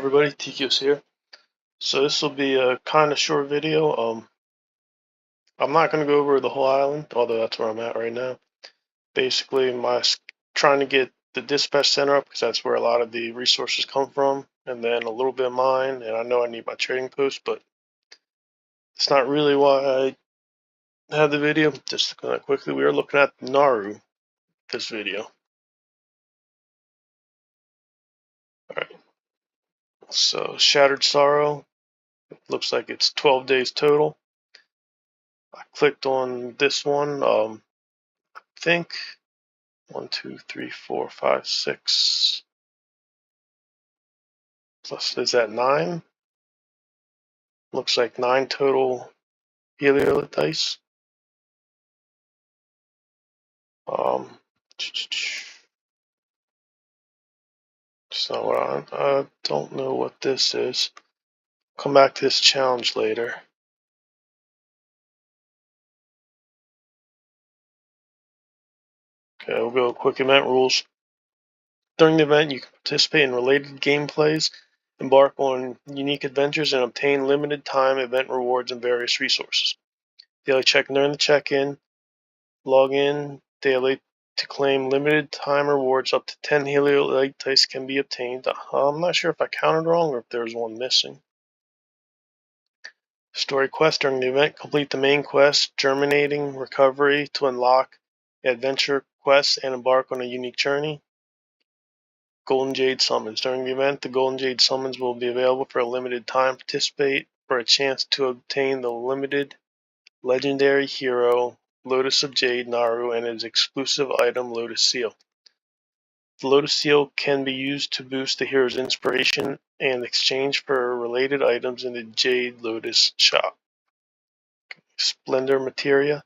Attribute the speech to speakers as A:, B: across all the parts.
A: everybody, TQ's here. So this will be a kind of short video. I'm not going to go over the whole island, although that's where I'm at right now. Basically, trying to get the dispatch center up because that's where a lot of the resources come from, and then a little bit of mine. And I know I need my trading post, but it's not really why I had the video. Just kind of quickly, we are looking at Naro this video. All right. So Shattered Sorrow. Looks like it's 12 days total. I clicked on this one. I think 1, 2, 3, 4, 5, 6. Plus, is that 9? Looks like 9 total Heliolite dice. So I don't know what this is. Come back to this challenge later. Okay, we'll go quick event rules. During the event, you can participate in related gameplays, embark on unique adventures, and obtain limited time event rewards and various resources. Daily check-in during the check-in. Log in daily to claim limited time rewards. Up to 10 Heliolite dice can be obtained. I'm not sure if I counted wrong or if there was one missing. Story quest during the event. Complete the main quest, Germinating Recovery, to unlock adventure quests and embark on a unique journey. Golden Jade summons. During the event, the Golden Jade summons will be available for a limited time. Participate for a chance to obtain the limited legendary hero Lotus of Jade Naro and his exclusive item Lotus Seal. The Lotus Seal can be used to boost the hero's inspiration and exchange for related items in the Jade Lotus shop. Splendor Materia.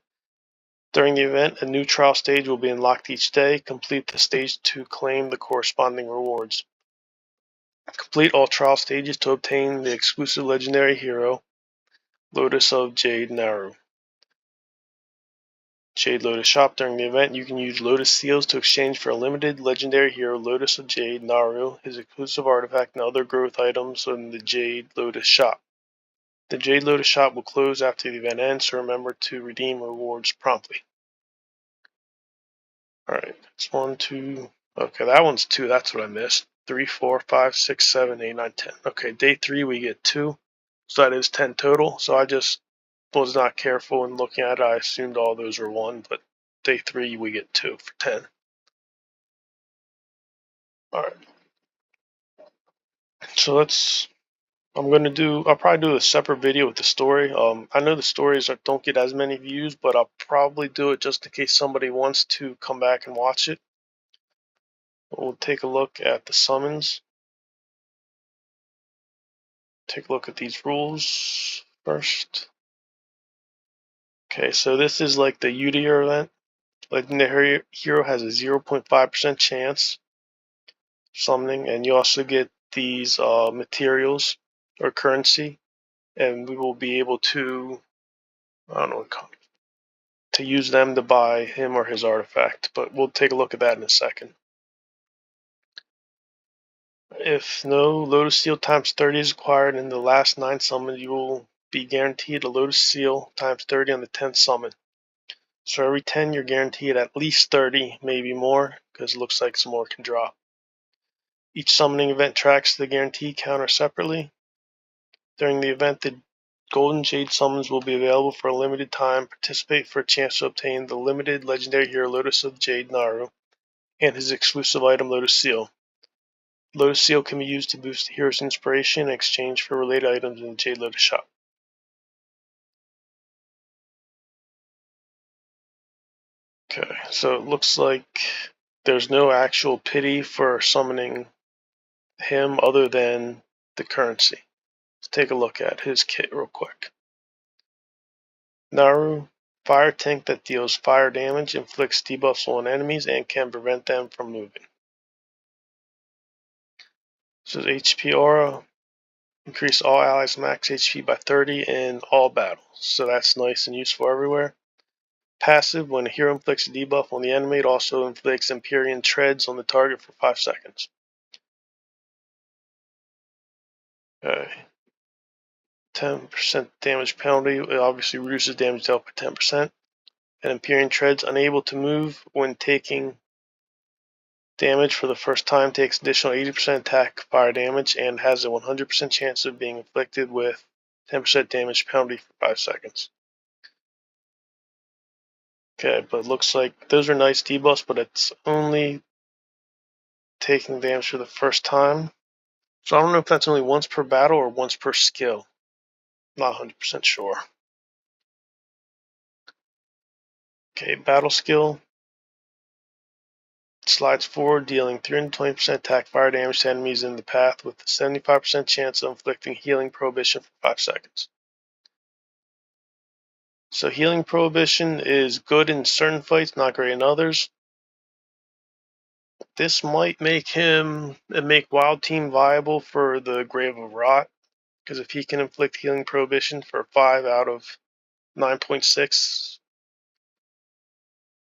A: During the event, a new trial stage will be unlocked each day. Complete the stage to claim the corresponding rewards. Complete all trial stages to obtain the exclusive legendary hero Lotus of Jade Naro. Jade Lotus shop. During the event, you can use Lotus Seals to exchange for a limited legendary hero Lotus of Jade Naro, his exclusive artifact, and other growth items in the Jade Lotus shop. The Jade Lotus shop will close after the event ends, so remember to redeem rewards promptly. Alright, that's 1, 2. Okay, that one's 2. That's what I missed. 3, 4, 5, 6, 7, 8, 9, 10. Okay, day 3 we get 2. So that is 10 total. So I just was not careful in looking at it. I assumed all those were 1, but day 3 we get 2 for 10. Alright. So I'll probably do a separate video with the story. I know the stories don't get as many views, but I'll probably do it just in case somebody wants to come back and watch it. We'll take a look at the summons. Take a look at these rules first. Okay, so this is like the Hvitar event. Legendary hero has a 0.5% chance summoning, and you also get these materials or currency, and we will be able to, I don't know, to use them to buy him or his artifact, but we'll take a look at that in a second. If no Lotus Seal times 30 is acquired in the last 9 summons, you will be guaranteed a Lotus Seal times 30 on the 10th summon. So every 10 you're guaranteed at least 30, maybe more, because it looks like some more can drop. Each summoning event tracks the guarantee counter separately. During the event, the Golden Jade summons will be available for a limited time. Participate for a chance to obtain the limited legendary hero Lotus of Jade Naro and his exclusive item Lotus Seal. Lotus Seal can be used to boost the hero's inspiration in exchange for related items in the Jade Lotus shop. Okay, so it looks like there's no actual pity for summoning him other than the currency. Let's take a look at his kit real quick. Naro, fire tank that deals fire damage, inflicts debuffs on enemies, and can prevent them from moving. This is HP aura. Increase all allies max HP by 30 in all battles. So that's nice and useful everywhere. Passive, when a hero inflicts a debuff on the enemy, it also inflicts Empyrean treads on the target for 5 seconds. Okay. 10% damage penalty. It obviously reduces damage dealt by 10%. And Empyrean Treads, unable to move when taking damage for the first time, takes additional 80% attack fire damage and has a 100% chance of being inflicted with 10% damage penalty for 5 seconds. Okay, but it looks like those are nice debuffs, but it's only taking damage for the first time. So I don't know if that's only once per battle or once per skill. Not 100% sure. Okay, battle skill. Slides forward, dealing 320% attack fire damage to enemies in the path with a 75% chance of inflicting healing prohibition for 5 seconds. So healing prohibition is good in certain fights, not great in others. This might make Wild Team viable for the Grave of Rot, because if he can inflict healing prohibition for 5 out of 9.6,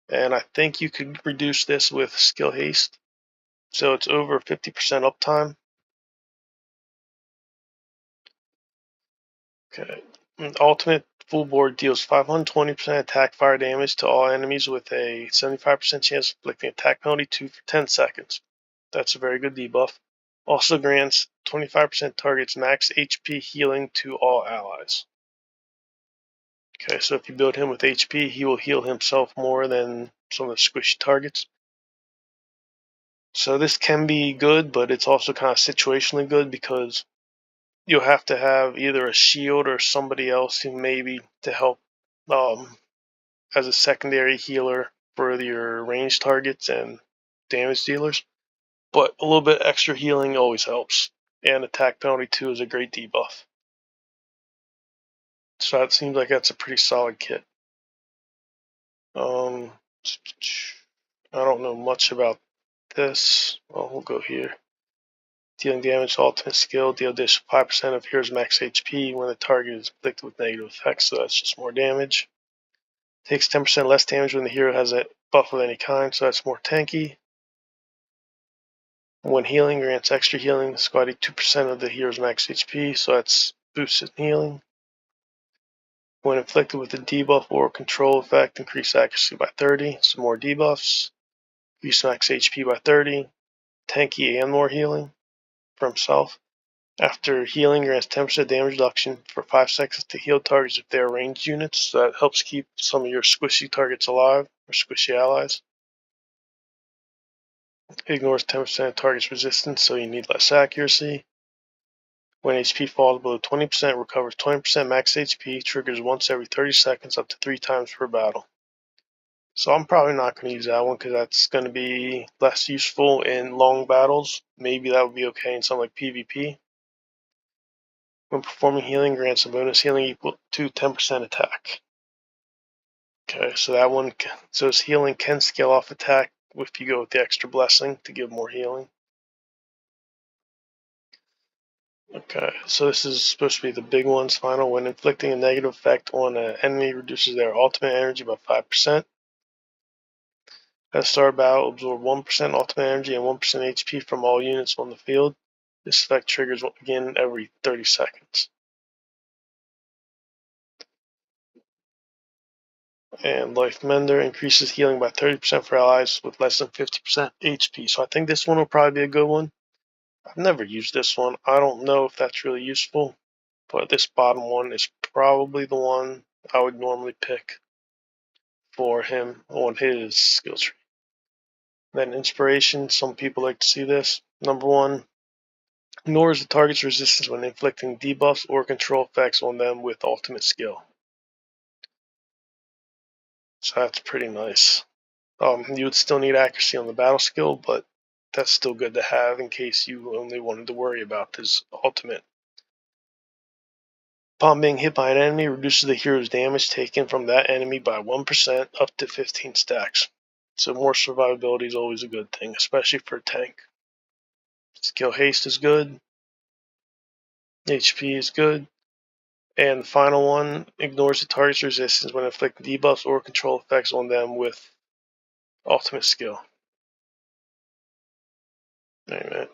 A: and I think you could reduce this with skill haste, so it's over 50% uptime. Okay. Ultimate full board deals 520% attack fire damage to all enemies with a 75% chance of inflicting attack penalty 2 for 10 seconds. That's a very good debuff. Also grants 25% targets max HP healing to all allies. Okay, so if you build him with HP, he will heal himself more than some of the squishy targets. So this can be good, but it's also kind of situationally good because you'll have to have either a shield or somebody else who maybe to help as a secondary healer for your ranged targets and damage dealers. But a little bit extra healing always helps. And attack penalty 2 is a great debuff. So it seems like that's a pretty solid kit. I don't know much about this. Well, we'll go here. Dealing damage, ultimate skill, deal additional 5% of hero's max HP when the target is inflicted with negative effects, so that's just more damage. Takes 10% less damage when the hero has a buff of any kind, so that's more tanky. When healing, grants extra healing, squatting 2% of the hero's max HP, so that's boosted healing. When inflicted with a debuff or control effect, increase accuracy by 30, some more debuffs. Increase max HP by 30, tanky and more healing for himself. After healing, grants 10% damage reduction for 5 seconds to heal targets if they are ranged units, so that helps keep some of your squishy targets alive, or squishy allies. Ignores 10% of target's resistance, so you need less accuracy. When HP falls below 20%, recovers 20% max HP, triggers once every 30 seconds up to 3 times per battle. So I'm probably not going to use that one because that's going to be less useful in long battles. Maybe that would be okay in something like PvP. When performing healing, grants a bonus healing equal to 10% attack. Okay, so that one, so his healing can scale off attack if you go with the extra blessing to give more healing. Okay, so this is supposed to be the big one's final. When inflicting a negative effect on an enemy, reduces their ultimate energy by 5%. At the start of battle, absorb 1% ultimate energy and 1% HP from all units on the field. This effect triggers again every 30 seconds. And Life Mender increases healing by 30% for allies with less than 50% HP. So I think this one will probably be a good one. I've never used this one. I don't know if that's really useful, but this bottom one is probably the one I would normally pick for him on his skill tree. Then Inspiration, some people like to see this. Number 1, ignores the target's resistance when inflicting debuffs or control effects on them with ultimate skill. So that's pretty nice. You would still need accuracy on the battle skill, but that's still good to have in case you only wanted to worry about his ultimate. Upon being hit by an enemy, reduces the hero's damage taken from that enemy by 1% up to 15 stacks. So more survivability is always a good thing, especially for a tank. Skill haste is good. HP is good. And the final one, ignores the target's resistance when inflicting debuffs or control effects on them with ultimate skill. Amen.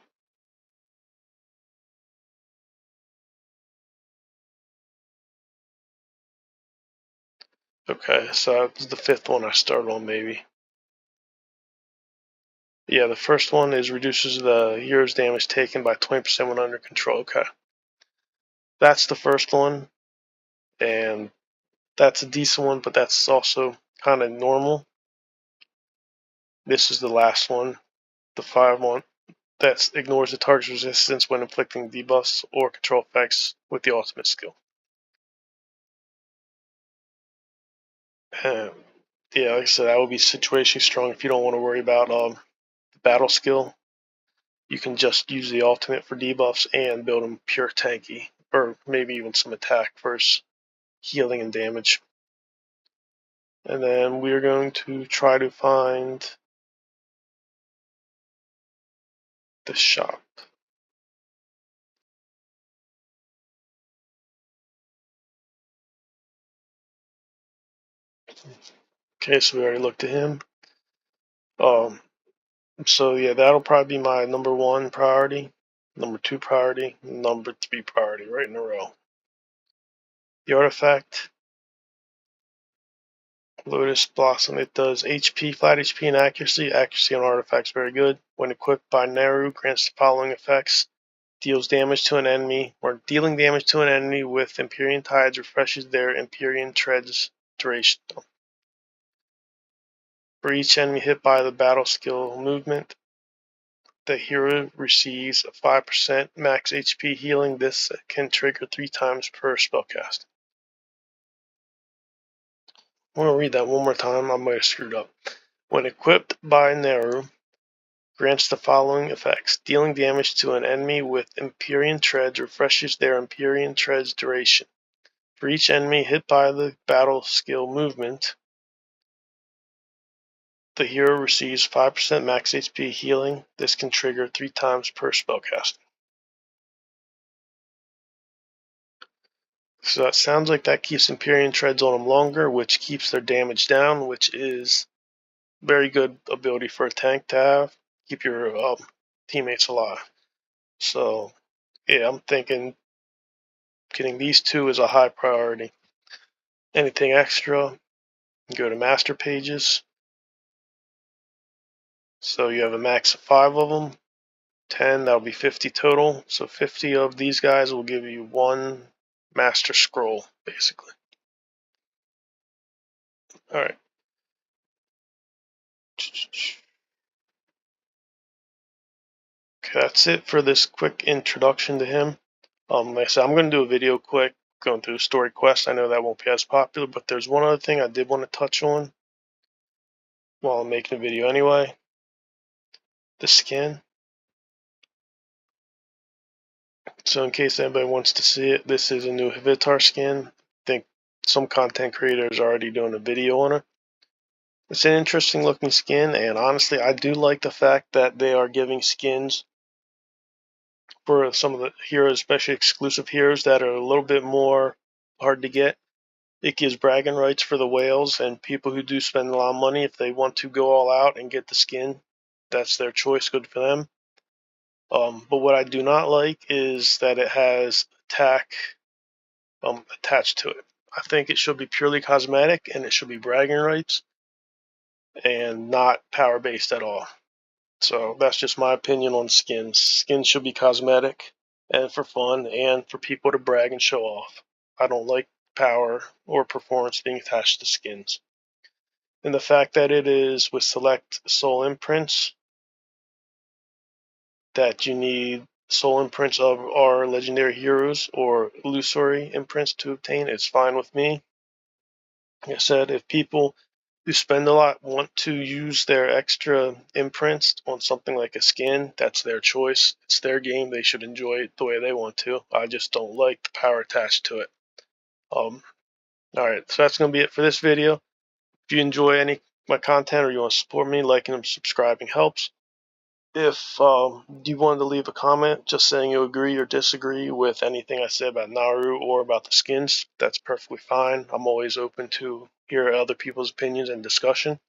A: Okay, so that's the 5th one I started on, maybe. Yeah, the first one is reduces the hero's damage taken by 20% when under control. Okay. That's the first one, and that's a decent one, but that's also kind of normal. This is the last one, the 5 one, that ignores the target's resistance when inflicting debuffs or control effects with the ultimate skill. And yeah, like I said, that would be situationally strong if you don't want to worry about the battle skill. You can just use the ultimate for debuffs and build them pure tanky, or maybe even some attack versus healing and damage. And then we're going to try to find the shop. Okay, so we already looked at him. So yeah, that'll probably be my number 1 priority, number 2 priority, number 3 priority, right in a row. The artifact, Lotus Blossom, it does HP, flat HP, and accuracy. Accuracy on artifacts very good. When equipped by Naro, grants the following effects: deals damage to an enemy, or dealing damage to an enemy with Empyrean Tides refreshes their Empyrean Treads duration. For each enemy hit by the battle skill movement, the hero receives a 5% max HP healing. This can trigger 3 times per spellcast. I'm going to read that one more time. I might have screwed up. When equipped by Naro, grants the following effects: dealing damage to an enemy with Empyrean Treads refreshes their Empyrean Treads duration. For each enemy hit by the battle skill movement, the hero receives 5% max HP healing. This can trigger 3 times per spellcast. So that sounds like that keeps Empyrean Treads on them longer, which keeps their damage down, which is very good ability for a tank to have. Keep your teammates alive. So yeah, I'm thinking getting these 2 is a high priority. Anything extra, go to master pages. So you have a max of 5 of them. 10, that'll be 50 total. So 50 of these guys will give you 1 master scroll, basically. Alright. Okay, that's it for this quick introduction to him. Like I said, I'm going to do a video quick going through the story quest. I know that won't be as popular, but there's one other thing I did want to touch on while I'm making a video anyway. The skin. So in case anybody wants to see it, this is a new Hvitar skin. I think some content creators are already doing a video on it. It's an interesting looking skin, and honestly, I do like the fact that they are giving skins for some of the heroes, especially exclusive heroes that are a little bit more hard to get. It gives bragging rights for the whales and people who do spend a lot of money. If they want to go all out and get the skin, that's their choice. Good for them. But what I do not like is that it has attack attached to it. I think it should be purely cosmetic and it should be bragging rights and not power based at all. So that's just my opinion on skins. Skins should be cosmetic and for fun and for people to brag and show off. I don't like power or performance being attached to skins. And the fact that it is with select soul imprints, that you need soul imprints of our legendary heroes or illusory imprints to obtain, is fine with me. Like I said, if people who spend a lot want to use their extra imprints on something like a skin, that's their choice. It's their game. They should enjoy it the way they want to. I just don't like the power attached to it. Alright, so that's going to be it for this video. If you enjoy any of my content or you want to support me, liking and subscribing helps. If you wanted to leave a comment just saying you agree or disagree with anything I said about Naro or about the skins, that's perfectly fine. I'm always open to hear other people's opinions and discussion.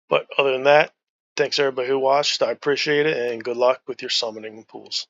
A: But other than that, thanks everybody who watched. I appreciate it, and good luck with your summoning pools.